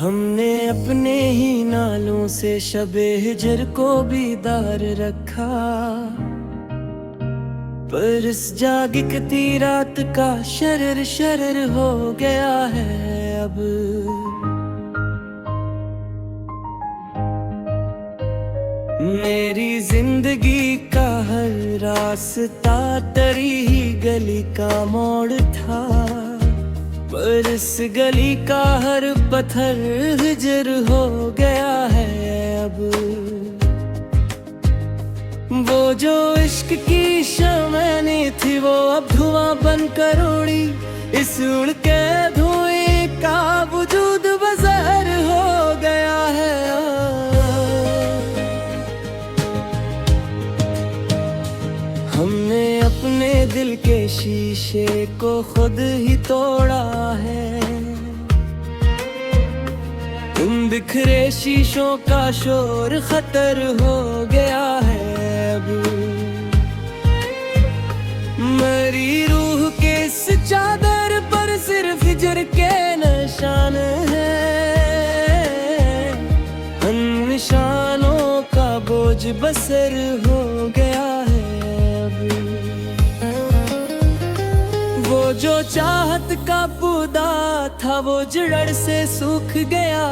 हमने अपने ही नालों से शबे हिजर को बीदार रखा, पर इस जागती रात का शरर शरर हो गया है अब। मेरी जिंदगी का हर रास्ता तेरी ही गली का मोड़ था, पर इस गली का हर पत्थर हिजर हो गया है अब। वो जो इश्क की शमनी थी वो अब धुआं बनकर उड़ी, इस उड़ के धुएं का वजूद बज़हर हो गया है। हमने अपने दिल के शीशे को खुद ही तोड़ा है, उन बिखरे शीशों का शोर खतर हो गया है अब। मेरी रूह के इस चादर पर सिर्फ हिजर के निशान हैं, उन निशानों का बोझ बसर हो गया है। वो जो चाहत का पौधा था वो जड़ से सूख गया,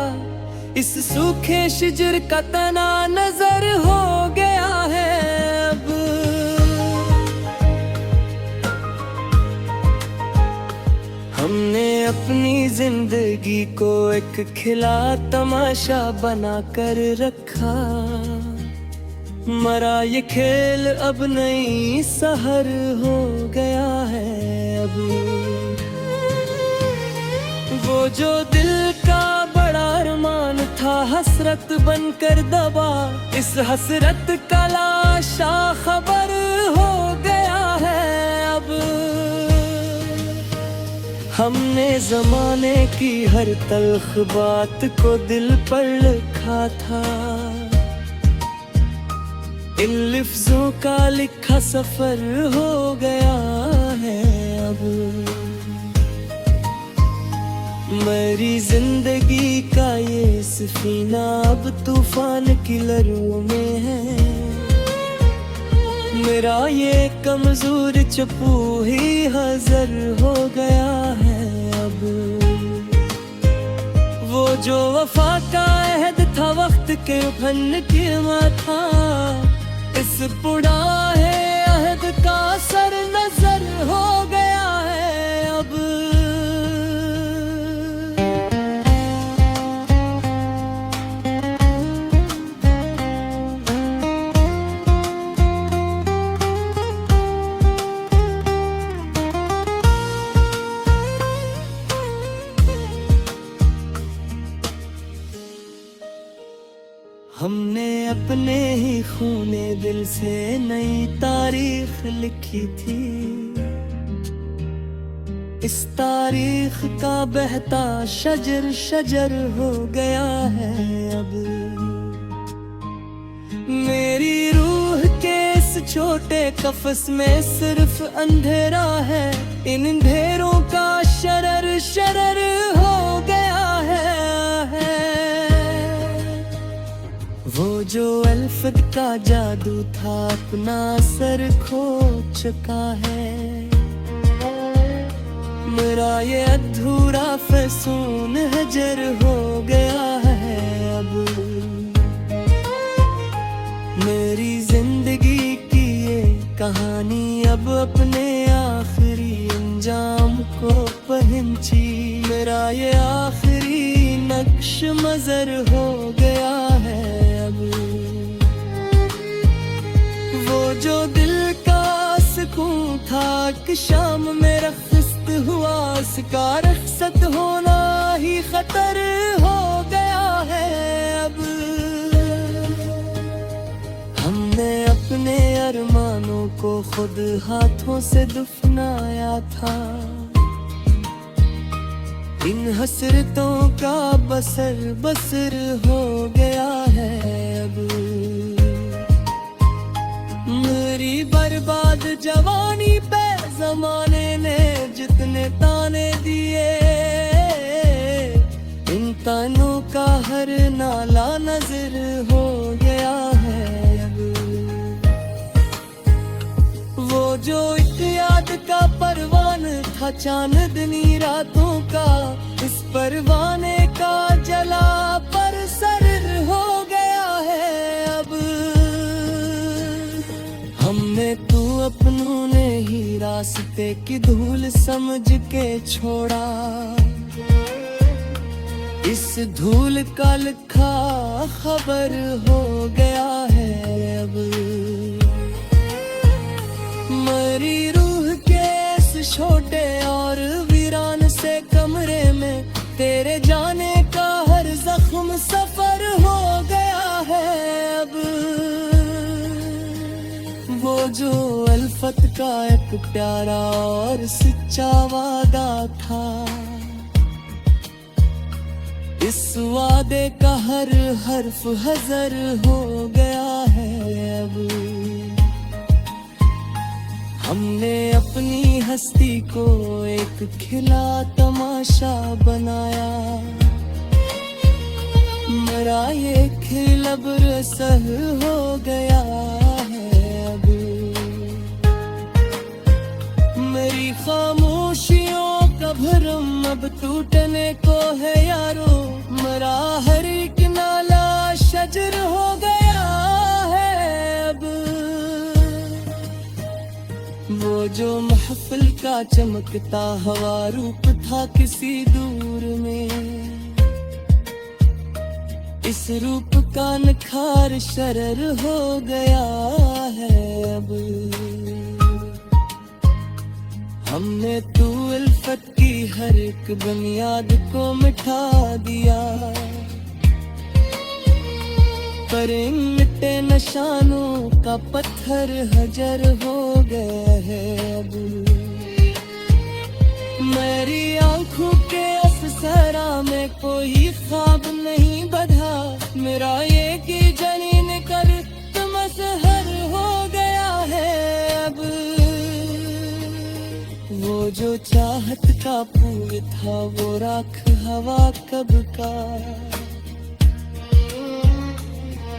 इस सूखे शिजर का तना नजर हो गया है अब। हमने अपनी जिंदगी को एक खिला तमाशा बना कर रखा, मरा ये खेल अब नई सहर हो गया है अब। वो जो दिल का बड़ा अरमान था हसरत बनकर दबा, इस हसरत का लाशा खबर हो गया है अब। हमने जमाने की हर तल्ख बात को दिल पर लिखा था, इन लफ्जों का लिखा सफर हो गया है अब। मेरी जिंदगी का ये सफीना अब तूफान की लहरों में है, मेरा ये कमजोर चप्पू ही हाज़िर हो गया है अब। वो जो वफा का अहद था वक्त के फन की माथा, इस बुढ़ाए अहद का सर नजर हो गया है अब। हमने अपने ही खूने दिल से नई तारीख लिखी थी, इस तारीख का बहता शजर शजर हो गया है अब। मेरी रूह के इस छोटे कफस में सिर्फ अंधेरा है, इन अंधेरों का शरर शरर हो गया है। वो जो अल्फत का जादू था अपना असर खो चुका है, मेरा ये अधूरा फसून हजर हो गया है अब। मेरी जिंदगी की ये कहानी अब अपने आखिरी अंजाम को पहुंची, मेरा ये आखिरी नक्श मजर हो गया है अब। वो जो दिल का सुकून था कि शाम में रख्सत हुआ, उसका रख्सत होना ही खतर हो गया है अब। हमने अपने अरमानों को खुद हाथों से दफनाया था, इन हसरतों का बसर बसर हो गया है अब। मेरी बर्बाद जवानी पे जमाने ने जितने ताने दिए, इन दास्तानों का हर नाला नजर हो गया है अब। वो जो एक याद का परवान था चांदनी रातों का, इस परवाने का जला पर सर हो गया है अब। हमने तू अपनों ने ही रास्ते की धूल समझ के छोड़ा, इस धूल का लिखा खबर हो गया है अब। मरी रूह के इस छोटे और वीरान से कमरे में तेरे जाने का हर जख्म सफर हो गया है अब। वो जो अल्फत का एक प्यारा और सच्चा वादा था, इस वादे का हर हर्फ हजर हो गया है अब। हमने अपनी हस्ती को एक खिला तमाशा बनाया, मरा ये खिल अब रसह हो गया है अब। मेरी खामोशियों का भरम अब टूटने को है यारो, मरा हर एक नाला शजर हो गया है अब। वो जो महफिल का चमकता हवा रूप था किसी दूर में, इस रूप का निखार शरर हो गया है अब। हमने तू उल्फत की हर एक बुनियाद को मिटा दिया, पर इन मिटे निशानों का पत्थर हजर हो गए है अब। मेरी आंखों के अफसरा में कोई ख्वाब नहीं बधा, मेरा ये कि जनीन कर तुम असहर हो गया है अब। वो जो चाहत का फूल था वो राख हवा कब का,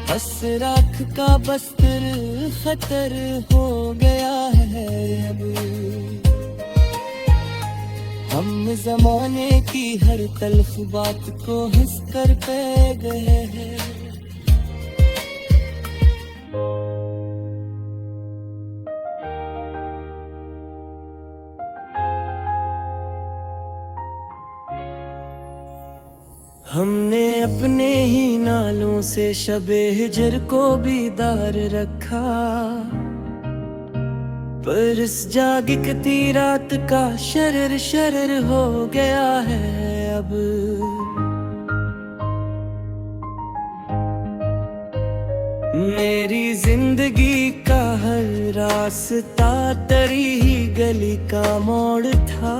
बस राख का बस्तर खतर हो गया है अब। हम जमाने की हर तल्ख बात को हंस कर पे गए हैं। हमने अपने ही नालों से शबे हिजर को बीदार रखा, पर इस जागती रात का शरर शरर हो गया है अब। मेरी जिंदगी का हर रास्ता तेरी ही गली का मोड़ था,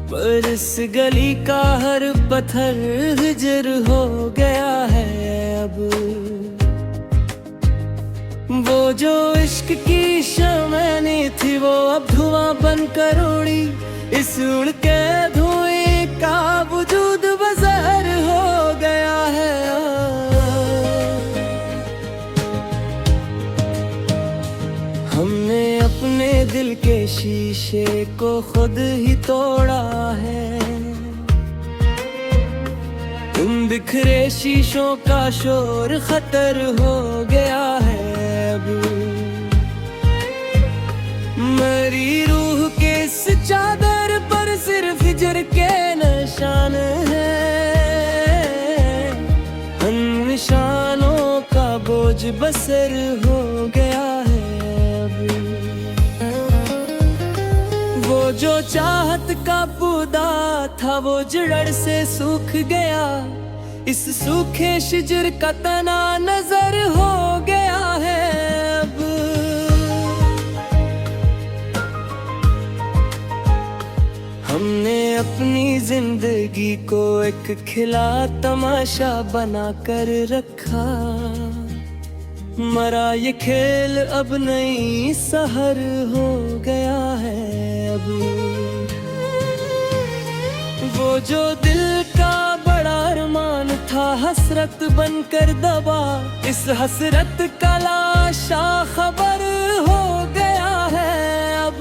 पर इस गली का हर पत्थर हिजर हो गया है अब। वो जो इश्क की शमनी थी वो अब धुआं बनकर उड़ी, इस उड़ के धुएं का वजूद बज़हर हो गया है। हमने अपने दिल के शीशे को खुद ही तोड़ा है, तुम बिखरे शीशों का शोर खतर हो गया है अब। मरी रूह के इस चादर पर सिर्फ हिजर के निशान हैं, उन निशानों का बोझ बसर हो गया है अब। वो जो चाहत का पौधा था वो जड़ से सूख गया, इस सूखे शिजर का तना नजर हो गया है अब। हमने अपनी जिंदगी को एक खिला तमाशा बना कर रखा, मरा ये खेल अब नई सहर हो गया है अब। वो जो दिल का बड़ा अरमान था हसरत बनकर दबा, इस हसरत का लाशा खबर हो गया है अब।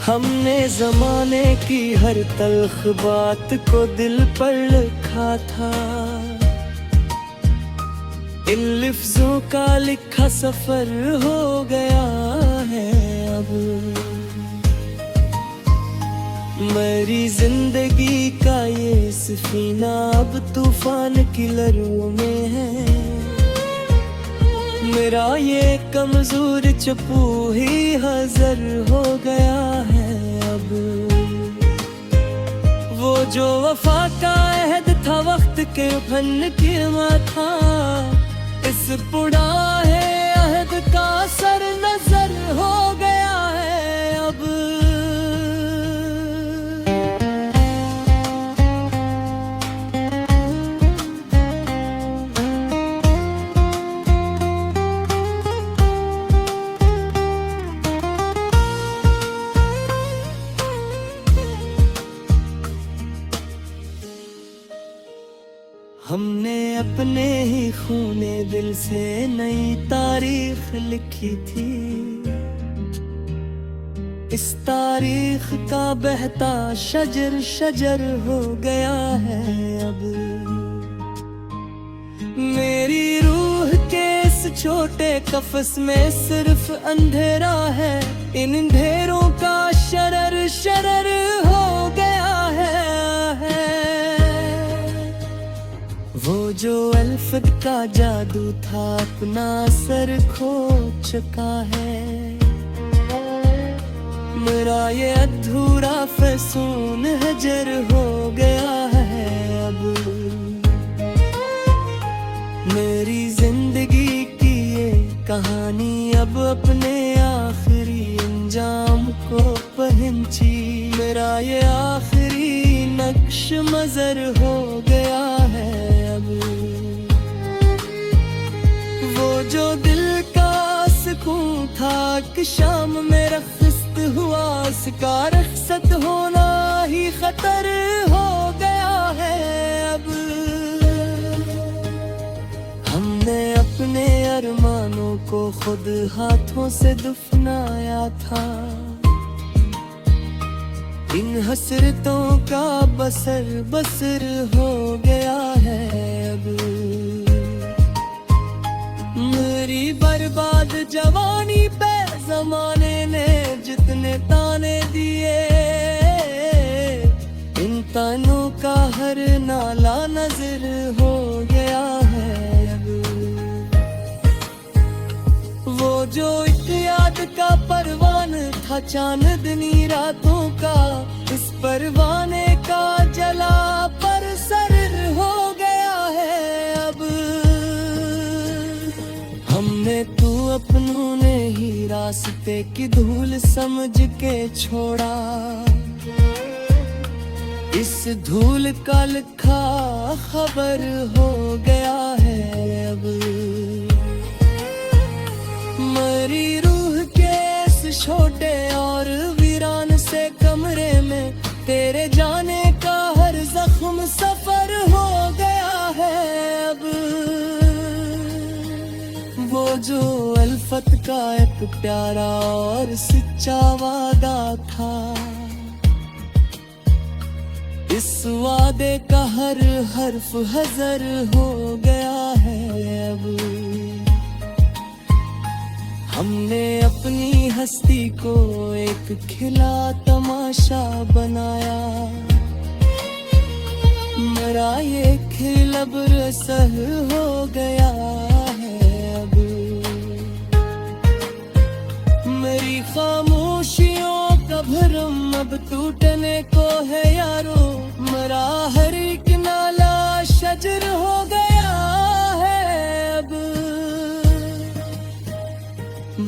हमने जमाने की हर तल्ख बात को दिल पर लिखा था, इन लिफ्जों का लिखा सफर हो गया है अब। मेरी जिंदगी का ये सफीना अब तूफान की लहरों में है, मेरा ये कमजोर चप्पू ही हाज़िर हो गया है अब। वो जो वफा का अहद था वक्त के फन के माथा, इस पुराने अहद का सर नजर हो गया है अब। हमने अपने ही खूने दिल से नई तारीख लिखी थी, इस तारीख का बहता शजर शजर हो गया है अब। मेरी रूह के इस छोटे कफस में सिर्फ अंधेरा है, इन अंधेरों का शरर शरर हो गया है। वो जो अल्फत का जादू था अपना असर खो चुका है, मेरा ये अधूरा फसून हजर हो गया है अब। मेरी जिंदगी की ये कहानी अब अपने आखिरी अंजाम को पहुंची, मेरा ये आखिरी नक्श मजर हो गया है अब। वो जो दिल का सुकून था कि शाम में रख्सत हुआ, उसका रख्सत होना ही खतर हो गया है अब। हमने अपने अरमानों को खुद हाथों से दफनाया था, इन हसरतों का बसर बसर हो गया है अब। मेरी बर्बाद जवानी पे जमाने ने जितने ताने दिए, इन तानों का हर नाला नजर हो गया है अब। वो जो एक याद का परवान था चांदनी रातों का, इस परवाने का जला पर सर हो गया है अब। हमने तू अपनों ने ही रास्ते की धूल समझ के छोड़ा, इस धूल का लिखा खबर हो गया है अब। मेरी रूह के इस छोटे और वीरान से कमरे में तेरे जाने का हर जख्म सफर हो गया है अब। वो जो अल्फत का एक प्यारा और सच्चा वादा था, इस वादे का हर हर्फ हजर हो गया है अब। हमने अपनी हस्ती को एक खिला तमाशा बनाया, मेरा ये खिल अब रसह हो गया है अब। मेरी खामोशियों का भरम अब टूटने को है यारो, मेरा हर एक नाला शजर हो गया है अब।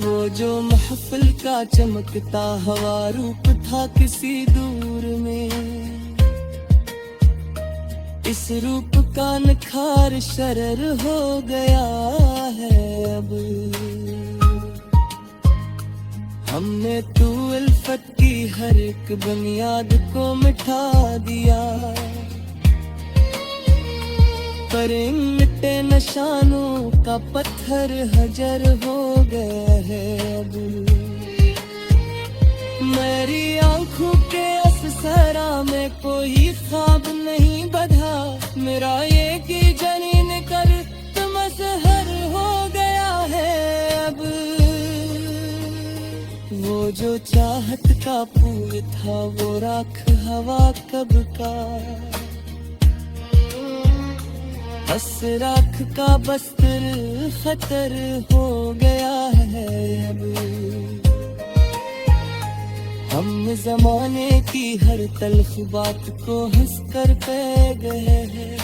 वो जो महफिल का चमकता हवा रूप था किसी दूर में, इस रूप का निखार शरर हो गया है अब। हमने तू उल्फत की हर एक बुनियाद को मिटा दिया, पर इन मिटे निशानों का पत्थर हजर हो गया है अब। मेरी आंखों के अससरा में कोई ख्वाब नहीं बधा, मेरा ये कि जनीन कर मसहर हो गया है अब। वो जो चाहत का फूल था वो राख हवा कब का, बस राख का बस्तर खतर हो गया है अब। हम जमाने की हर तल्ख बात को हंस कर पे गए हैं,